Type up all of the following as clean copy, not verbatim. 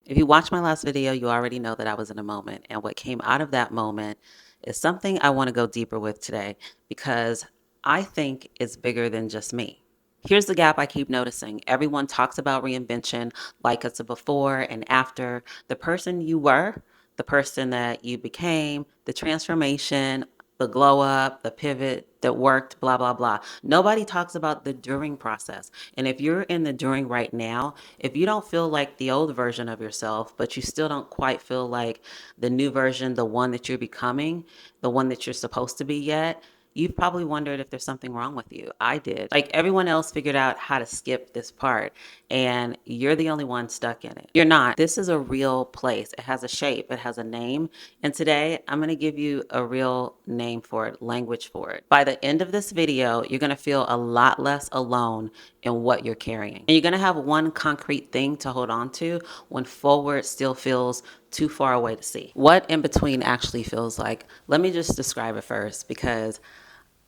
If you watched my last video, you already know that I was in a moment. And what came out of that moment is something I want to go deeper with today because I think it's bigger than just me. Here's the gap I keep noticing. Everyone talks about reinvention like it's a before and after. The person you were, the person that you became, the transformation, the glow up, the pivot that worked, blah, blah, blah. Nobody talks about the during process. And if you're in the during right now, if you don't feel like the old version of yourself, but you still don't quite feel like the new version, the one that you're becoming, the one that you're supposed to be yet, you've probably wondered if there's something wrong with you. I did. Like everyone else figured out how to skip this part, and you're the only one stuck in it. You're not. This is a real place. It has a shape, it has a name. And today I'm going to give you a real name for it, language for it. By the end of this video, you're going to feel a lot less alone in what you're carrying. And you're going to have one concrete thing to hold on to when forward still feels too far away to see. What in between actually feels like. Let me just describe it first because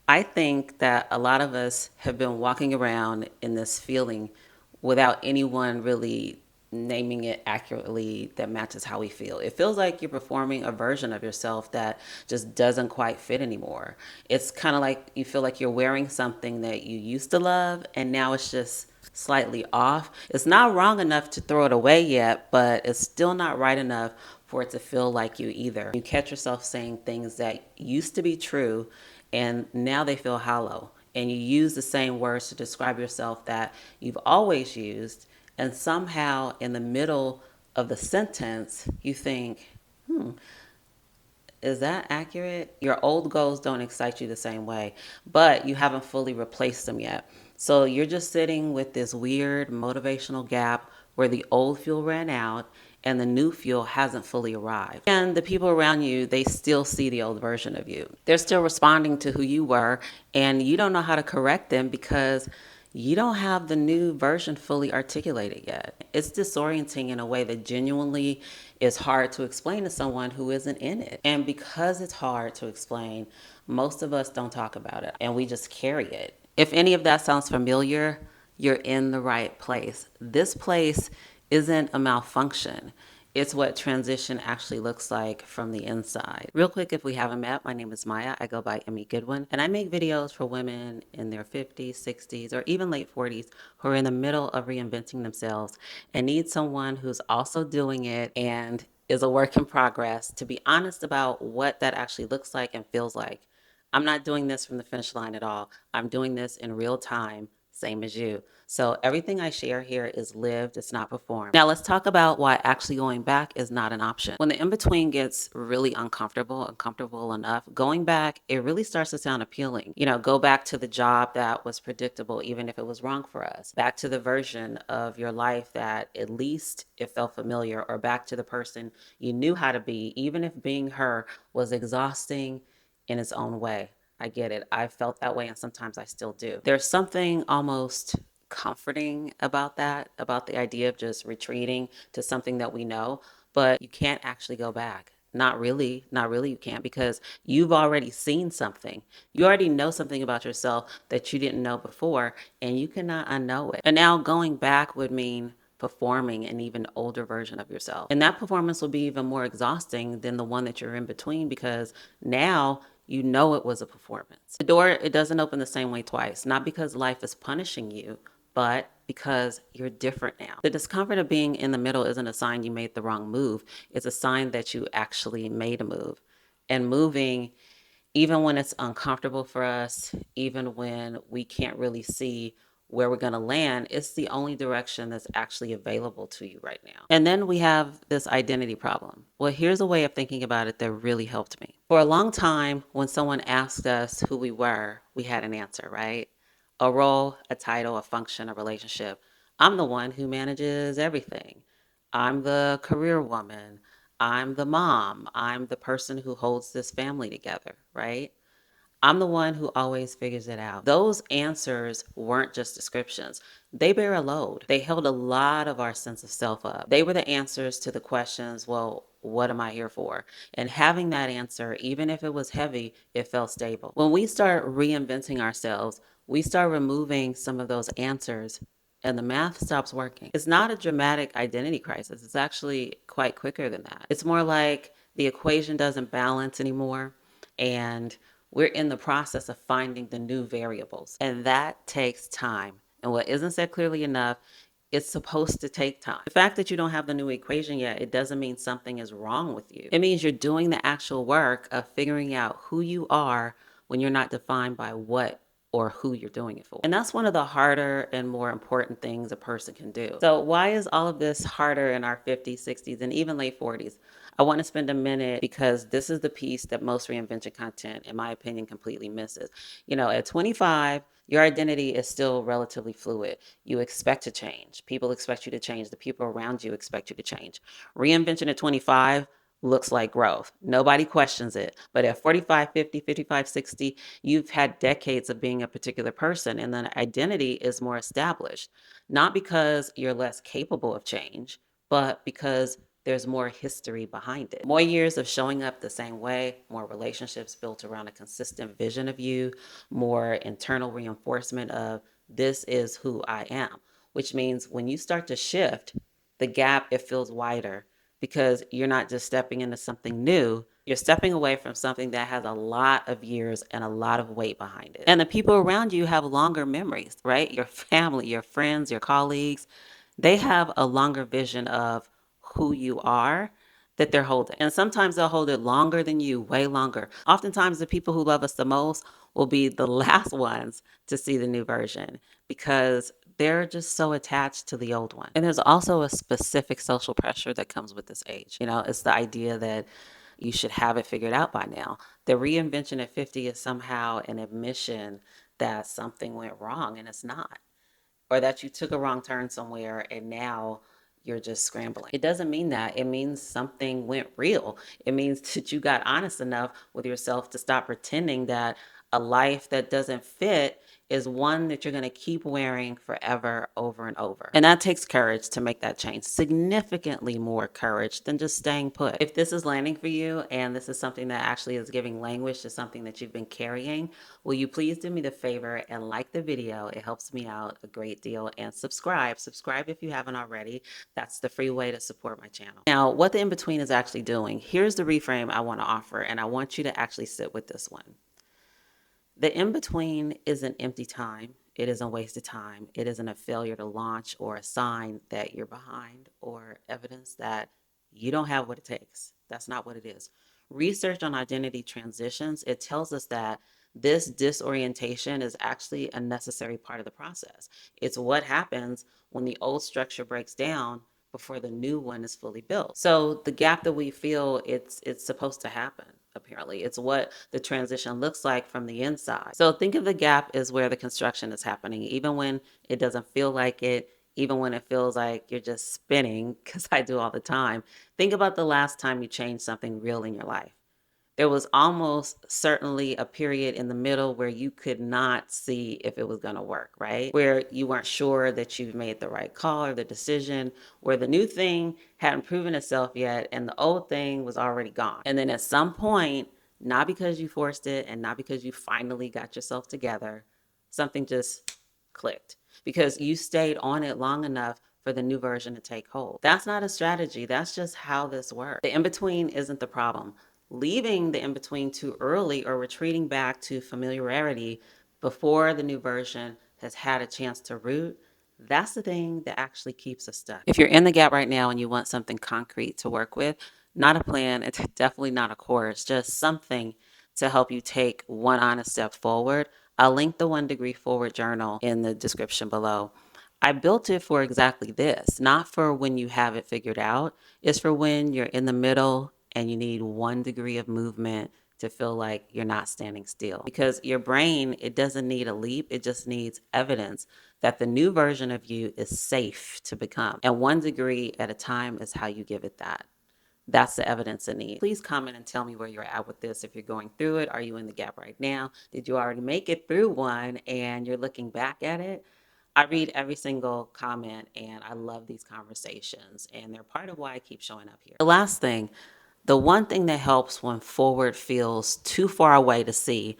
I think that a lot of us have been walking around in this feeling without anyone really naming it accurately that matches how we feel. It feels like you're performing a version of yourself that just doesn't quite fit anymore. It's kind of like you feel like you're wearing something that you used to love and now it's just slightly off. It's not wrong enough to throw it away yet, but it's still not right enough for it to feel like you either. You catch yourself saying things that used to be true and now they feel hollow. And you use the same words to describe yourself that you've always used, and somehow in the middle of the sentence, you think, is that accurate? Your old goals don't excite you the same way, but you haven't fully replaced them yet. So you're just sitting with this weird motivational gap where the old fuel ran out and the new fuel hasn't fully arrived. And the people around you, they still see the old version of you. They're still responding to who you were, and you don't know how to correct them because you don't have the new version fully articulated yet. It's disorienting in a way that genuinely is hard to explain to someone who isn't in it. And because it's hard to explain, most of us don't talk about it and we just carry it. If any of that sounds familiar, you're in the right place. This place isn't a malfunction. It's what transition actually looks like from the inside. Real quick, if we haven't met, my name is Maya. I go by Emmy Goodwin, and I make videos for women in their 50s, 60s, or even late 40s who are in the middle of reinventing themselves and need someone who's also doing it and is a work in progress to be honest about what that actually looks like and feels like. I'm not doing this from the finish line at all. I'm doing this in real time, same as you. So everything I share here is lived, it's not performed. Now let's talk about why actually going back is not an option. When the in-between gets really uncomfortable enough, going back, it really starts to sound appealing. You know, go back to the job that was predictable, even if it was wrong for us. Back to the version of your life that at least it felt familiar, or back to the person you knew how to be, even if being her was exhausting in its own way. I get it. I felt that way and sometimes I still do. There's something almost comforting about that, about the idea of just retreating to something that we know, but you can't actually go back. Not really, you can't because you've already seen something. You already know something about yourself that you didn't know before, and you cannot unknow it. And now going back would mean performing an even older version of yourself. And that performance will be even more exhausting than the one that you're in between because now you know it was a performance. The door, it doesn't open the same way twice, not because life is punishing you, but because you're different now. The discomfort of being in the middle isn't a sign you made the wrong move. It's a sign that you actually made a move. And moving, even when it's uncomfortable for us, even when we can't really see where we're going to land, it's the only direction that's actually available to you right now. And then we have this identity problem. Well, here's a way of thinking about it that really helped me. For a long time, when someone asked us who we were, we had an answer, right? A role, a title, a function, a relationship. I'm the one who manages everything. I'm the career woman. I'm the mom. I'm the person who holds this family together, right? I'm the one who always figures it out. Those answers weren't just descriptions. They bear a load. They held a lot of our sense of self up. They were the answers to the questions, well, what am I here for? And having that answer, even if it was heavy, it felt stable. When we start reinventing ourselves, we start removing some of those answers and the math stops working. It's not a dramatic identity crisis. It's actually quite quicker than that. It's more like the equation doesn't balance anymore, and we're in the process of finding the new variables. And that takes time. And what isn't said clearly enough, it's supposed to take time. The fact that you don't have the new equation yet, it doesn't mean something is wrong with you. It means you're doing the actual work of figuring out who you are when you're not defined by what or who you're doing it for. And that's one of the harder and more important things a person can do. So, why is all of this harder in our 50s, 60s, and even late 40s? I want to spend a minute because this is the piece that most reinvention content, in my opinion, completely misses. At 25, your identity is still relatively fluid. You expect to change. People expect you to change. The people around you expect you to change. Reinvention at 25 looks like growth. Nobody questions it. But at 45, 50, 55, 60, you've had decades of being a particular person, and then identity is more established. Not because you're less capable of change, but because there's more history behind it. More years of showing up the same way, more relationships built around a consistent vision of you, more internal reinforcement of this is who I am, which means when you start to shift, the gap, it feels wider because you're not just stepping into something new, you're stepping away from something that has a lot of years and a lot of weight behind it. And the people around you have longer memories, right? Your family, your friends, your colleagues, they have a longer vision of who you are that they're holding. And sometimes they'll hold it longer than you, way longer. Oftentimes, the people who love us the most will be the last ones to see the new version because they're just so attached to the old one. And there's also a specific social pressure that comes with this age. It's the idea that you should have it figured out by now. The reinvention at 50 is somehow an admission that something went wrong, and it's not, or that you took a wrong turn somewhere and now you're just scrambling. It doesn't mean that. It means something went real. It means that you got honest enough with yourself to stop pretending that a life that doesn't fit is one that you're going to keep wearing forever, over and over. And that takes courage to make that change, significantly more courage than just staying put. If this is landing for you and this is something that actually is giving language to something that you've been carrying, will you please do me the favor and like the video? It helps me out a great deal. And subscribe. Subscribe if you haven't already. That's the free way to support my channel. Now, what the in-between is actually doing, here's the reframe I want to offer, and I want you to actually sit with this one. The in-between isn't empty time. It isn't wasted time. It isn't a failure to launch or a sign that you're behind or evidence that you don't have what it takes. That's not what it is. Research on identity transitions, it tells us that this disorientation is actually a necessary part of the process. It's what happens when the old structure breaks down before the new one is fully built. So the gap that we feel, it's supposed to happen. Apparently, it's what the transition looks like from the inside. So think of the gap as where the construction is happening, even when it doesn't feel like it, even when it feels like you're just spinning, because I do all the time. Think about the last time you changed something real in your life. There was almost certainly a period in the middle where you could not see if it was going to work, right? Where you weren't sure that you made the right call or the decision, where the new thing hadn't proven itself yet and the old thing was already gone. And then at some point, not because you forced it and not because you finally got yourself together, something just clicked because you stayed on it long enough for the new version to take hold. That's not a strategy. That's just how this works. The in-between isn't the problem. Leaving the in-between too early or retreating back to familiarity before the new version has had a chance to root, that's the thing that actually keeps us stuck. If you're in the gap right now and you want something concrete to work with, not a plan, it's definitely not a course, just something to help you take one honest step forward, I'll link the 1 Degree Forward journal in the description below. I built it for exactly this, not for when you have it figured out. It's for when you're in the middle and you need 1 degree of movement to feel like you're not standing still. Because your brain, it doesn't need a leap, it just needs evidence that the new version of you is safe to become. And 1 degree at a time is how you give it that. That's the evidence it needs. Please comment and tell me where you're at with this. If you're going through it, are you in the gap right now? Did you already make it through one and you're looking back at it? I read every single comment and I love these conversations, and they're part of why I keep showing up here. The last thing, the one thing that helps when forward feels too far away to see,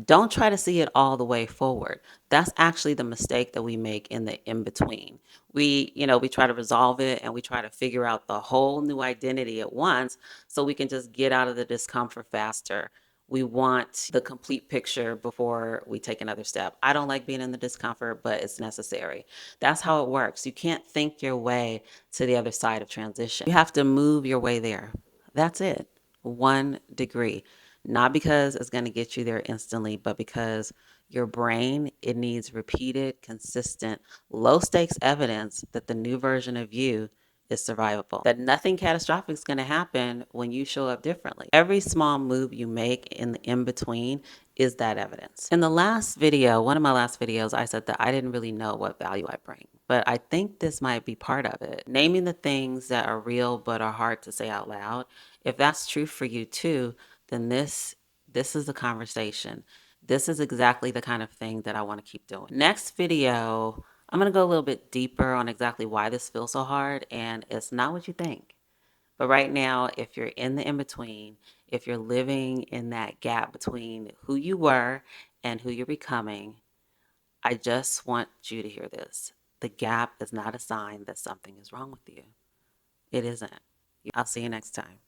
Don't try to see it all the way forward. That's actually the mistake that we make in the in between. We try to resolve it and we try to figure out the whole new identity at once so we can just get out of the discomfort faster. We want the complete picture before we take another step. I don't like being in the discomfort, but it's necessary. That's how it works. You can't think your way to the other side of transition. You have to move your way there. That's it. 1 degree. Not because it's going to get you there instantly, but because your brain, it needs repeated, consistent, low stakes evidence that the new version of you is survivable, that nothing catastrophic is going to happen when you show up differently. Every small move you make in the in between is that evidence. In the last video, one of my last videos, I said that I didn't really know what value I bring, but I think this might be part of it. Naming the things that are real but are hard to say out loud. If that's true for you too, then this is the conversation. This is exactly the kind of thing that I want to keep doing. Next video, I'm going to go a little bit deeper on exactly why this feels so hard, and it's not what you think. But right now, if you're in the in between, if you're living in that gap between who you were and who you're becoming, I just want you to hear this. The gap is not a sign that something is wrong with you. It isn't. I'll see you next time.